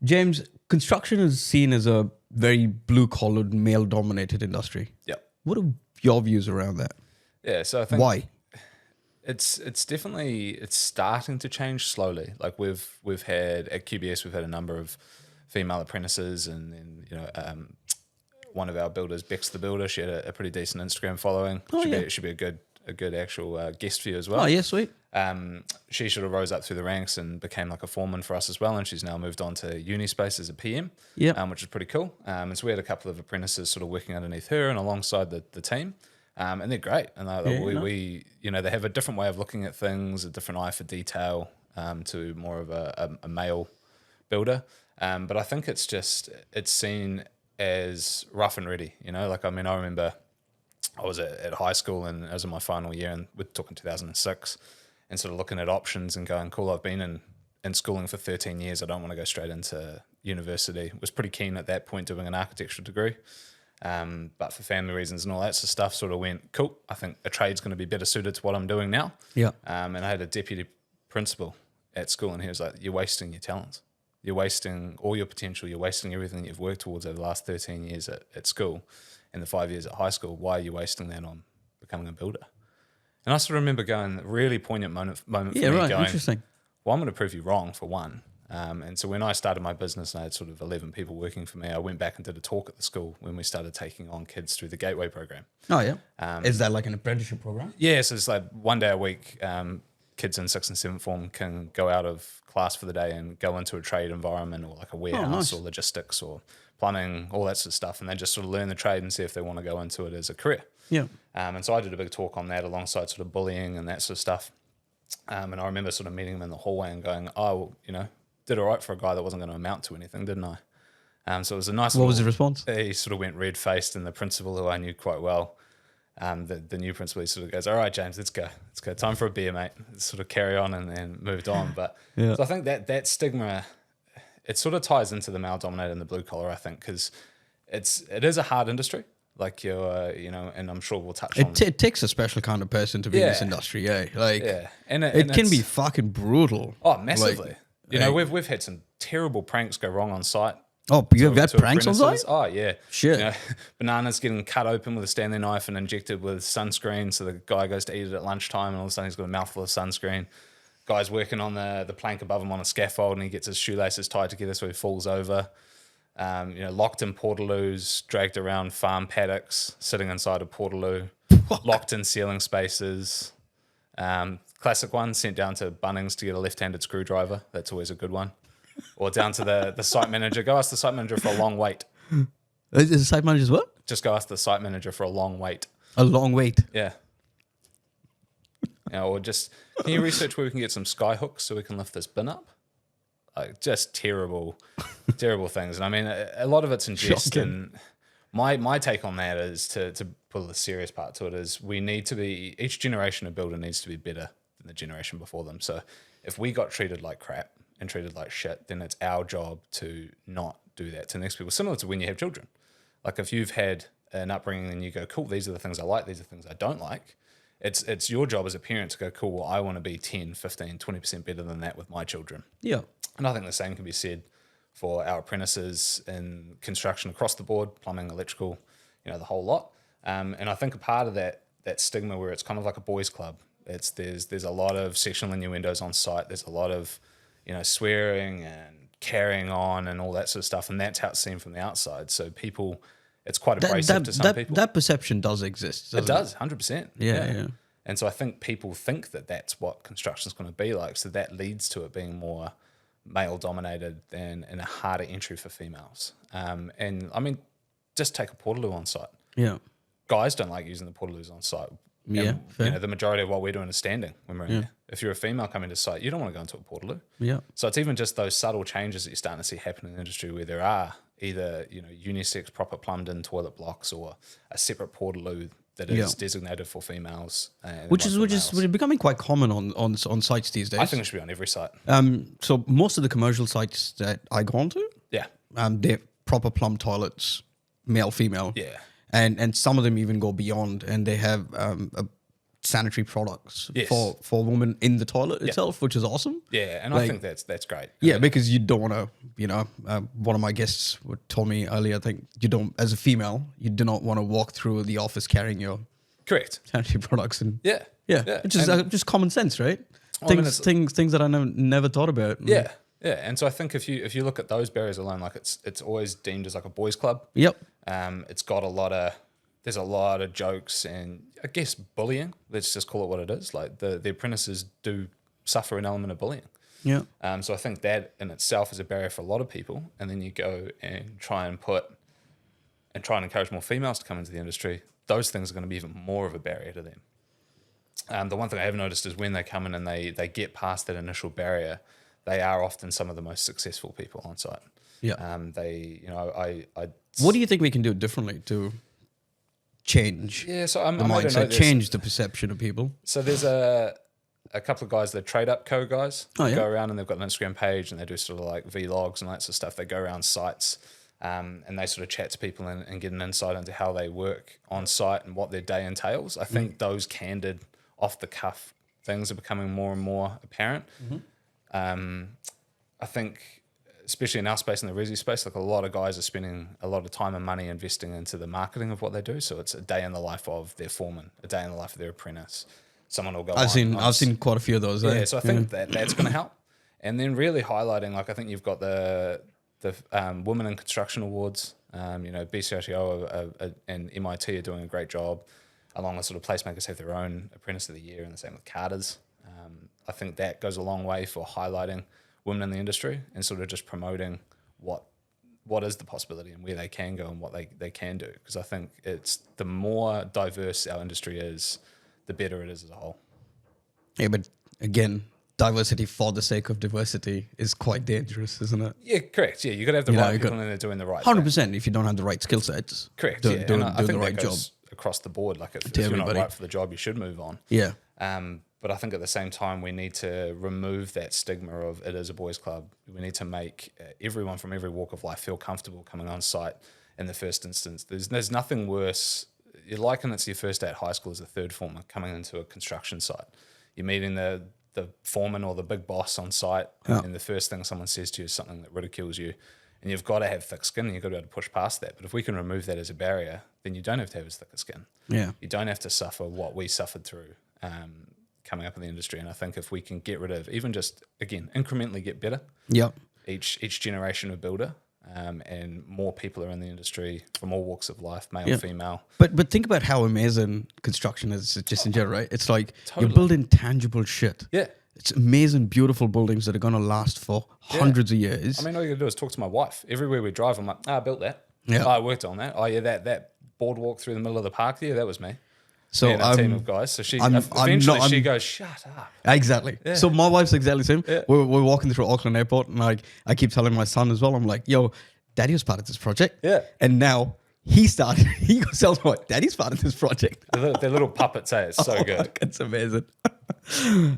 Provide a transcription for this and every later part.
James, construction is seen as a very blue-collared, male-dominated industry. Yeah. What are your views around that? Yeah, so I think Why? it's definitely starting to change slowly. Like we've had at QBS, we've had a number of female apprentices, and then one of our builders, Bex the Builder, she had a pretty decent Instagram following. Should be a good actual guest for you as well. Oh, yeah, sweet. She sort of rose up through the ranks and became like a foreman for us as well, and she's now moved on to Unispace as a PM, which is pretty cool. And so we had a couple of apprentices sort of working underneath her and alongside the team, and they're great. And we they have a different way of looking at things, a different eye for detail to more of a male builder. But I think it's seen as rough and ready. Like I remember I was at high school and I was in my final year, and we're talking 2006. And sort of looking at options and going, cool, I've been in schooling for 13 years. I don't want to go straight into university. Was pretty keen at that point doing an architectural degree. But for family reasons and all that sort of stuff, sort of went, cool, I think a trade's going to be better suited to what I'm doing now. Yeah. And I had a deputy principal at school, and he was like, you're wasting your talents. You're wasting all your potential. You're wasting everything that you've worked towards over the last 13 years at school and the 5 years at high school. Why are you wasting that on becoming a builder? And I sort of remember going, really poignant moment for me, going, interesting. well, I'm going to prove you wrong, for one. And so when I started my business and I had sort of 11 people working for me, I went back and did a talk at the school when we started taking on kids through the Gateway program. Oh, yeah. Is that like an apprenticeship program? Yeah, so it's like one day a week, kids in 6th and 7th form can go out of class for the day and go into a trade environment or like a warehouse or logistics or plumbing, all that sort of stuff. And they just sort of learn the trade and see if they want to go into it as a career. Yeah. And so I did a big talk on that alongside sort of bullying and that sort of stuff. And I remember sort of meeting him in the hallway and going, oh, well, did all right for a guy that wasn't going to amount to anything, didn't I? So it was a nice What was his response? He sort of went red-faced, and the principal, who I knew quite well, the new principal, he sort of goes, all right, James, let's go. Time for a beer, mate. Let's sort of carry on and moved on. But so I think that stigma, it sort of ties into the male-dominated and the blue-collar, I think, because it is a hard industry. Like and I'm sure we'll touch on. It takes a special kind of person to be in this industry, and it can be fucking brutal. Oh, massively. We've had some terrible pranks go wrong on site. Oh, you've had pranks on site? Oh, yeah. Shit. Bananas getting cut open with a Stanley knife and injected with sunscreen. So the guy goes to eat it at lunchtime, and all of a sudden he's got a mouthful of sunscreen. Guy's working on the plank above him on a scaffold, and he gets his shoelaces tied together so he falls over. Locked in portaloos, dragged around farm paddocks, sitting inside a portaloo, locked in ceiling spaces. Classic one, sent down to Bunnings to get a left-handed screwdriver. That's always a good one. Or down to the site manager. Go ask the site manager for a long wait. Is the site manager's what? Just go ask the site manager for a long wait. A long wait? Yeah. Or just, can you research where we can get some sky hooks so we can lift this bin up? Like, just terrible things. And I mean, a lot of it's in jest. Shocking. And my take on that is to put the serious part to it is each generation of builder needs to be better than the generation before them. So if we got treated like crap and treated like shit, then it's our job to not do that to next people. Similar to when you have children. Like if you've had an upbringing and you go, cool, these are the things I like, these are the things I don't like. It's your job as a parent to go, cool, well, I want to be 10, 15, 20% better than that with my children. Yeah. And I think the same can be said for our apprentices in construction across the board, plumbing, electrical, the whole lot. And I think a part of that stigma where it's kind of like a boys' club, there's a lot of sexual innuendos on site. There's a lot of, swearing and carrying on and all that sort of stuff. And that's how it's seen from the outside. So people, it's quite abrasive to some people. That perception does exist. It does, 100%. Yeah. And so I think people think that that's what construction is going to be like. So that leads to it being more male-dominated and a harder entry for females. And I mean, just take a portaloo on site. Yeah. Guys don't like using the portaloos on site. Yeah, fair. The majority of what we're doing is standing when we're in there. If you're a female coming to site, you don't want to go into a portaloo. Yeah. So it's even just those subtle changes that you're starting to see happen in the industry where there are either, unisex, proper plumbed in toilet blocks or a separate portaloo that is designated for females. Which is becoming quite common on sites these days. I think it should be on every site. So most of the commercial sites that I go onto, they're proper plumbed toilets, male, female. Yeah. And some of them even go beyond, and they have a sanitary products Yes. for women in the toilet itself, which is awesome. Yeah, and I think that's great. Yeah, because you don't want to, one of my guests told me earlier, I think as a female, you do not want to walk through the office carrying your correct sanitary products. And yeah, which is just common sense, right? Things that I never thought about. Yeah. Yeah, and so I think if you look at those barriers alone, like it's always deemed as like a boys' club. Yep. It's got there's a lot of jokes and I guess bullying. Let's just call it what it is. Like the apprentices do suffer an element of bullying. Yeah. So I think that in itself is a barrier for a lot of people. And then you go and try and encourage more females to come into the industry. Those things are going to be even more of a barrier to them. The one thing I have noticed is when they come in and they get past that initial barrier, they are often some of the most successful people on site. Yeah. What do you think we can do differently to change? Yeah, so the mindset, change the perception of people. So there's a couple of guys, the Trade Up Co guys, go around and they've got an Instagram page and they do sort of like vlogs and that sort of stuff. They go around sites and they sort of chat to people and get an insight into how they work on site and what their day entails. I think those candid, off the cuff things are becoming more and more apparent. I think, especially in our space, in the resi space, like a lot of guys are spending a lot of time and money investing into the marketing of what they do. So it's a day in the life of their foreman, a day in the life of their apprentice. Someone will go. I've seen quite a few of those. Yeah, so I think that's going to help. And then really highlighting, like I think you've got the Women in Construction Awards. BCITO and MIT are doing a great job. Along with sort of placemakers have their own Apprentice of the Year, and the same with Carters. I think that goes a long way for highlighting women in the industry and sort of just promoting what is the possibility and where they can go and what they can do. Because I think it's the more diverse our industry is, the better it is as a whole. Yeah, but again, diversity for the sake of diversity is quite dangerous, isn't it? Yeah, correct. Yeah, you got to have the right people in there doing the right 100% if you don't have the right skill sets. Correct, doing I think the right that job. Goes across the board. Like if you're not right for the job, you should move on. Yeah. But I think at the same time, we need to remove that stigma of it is a boys' club. We need to make everyone from every walk of life feel comfortable coming on site in the first instance. There's nothing worse. You liken it's your first day at high school as a third former coming into a construction site. You're meeting the foreman or the big boss on site, and the first thing someone says to you is something that ridicules you. And you've got to have thick skin and you've got to be able to push past that. But if we can remove that as a barrier, then you don't have to have as thick a skin. Yeah. You don't have to suffer what we suffered through coming up in the industry. And I think if we can get rid of, even just, again, incrementally get better. Yep. Each generation of builder, and more people are in the industry from all walks of life, male, female. But think about how amazing construction is just in general, right? It's like you're building tangible shit. Yeah. It's amazing, beautiful buildings that are going to last for hundreds of years. I mean, all you got to do is talk to my wife. Everywhere we drive, I'm like, I built that. Yeah. I worked on that. Oh, yeah, that boardwalk through the middle of the park there, that was me. So a team of guys. So she she goes, shut up. Exactly. Yeah. So my wife's exactly the same. Yeah. We're walking through Auckland Airport, and I keep telling my son as well. I'm like, yo, Daddy was part of this project. Yeah. And now he goes tells me, Daddy's part of this project. They're little puppets, hey? It's so good. It's amazing.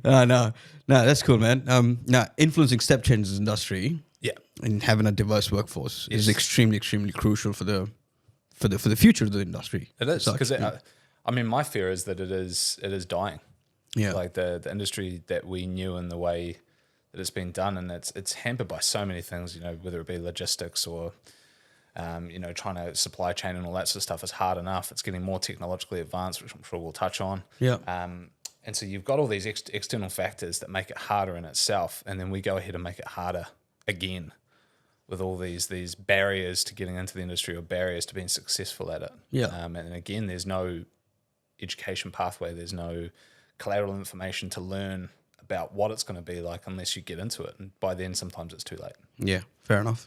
No, that's cool, man. Now influencing step changes industry. Yeah. And having a diverse workforce is extremely, extremely crucial for the future of the industry. It is, because I mean, my fear is that it is dying. Yeah. Like the industry that we knew in the way that it's been done, and it's hampered by so many things, whether it be logistics or, trying to supply chain and all that sort of stuff is hard enough. It's getting more technologically advanced, which I'm sure we'll touch on. Yeah. And so you've got all these external factors that make it harder in itself, and then we go ahead and make it harder again with all these barriers to getting into the industry or barriers to being successful at it. Yeah. And again, there's no education pathway. There's no collateral information to learn about what it's going to be like unless you get into it. And by then, sometimes it's too late. Yeah, fair enough.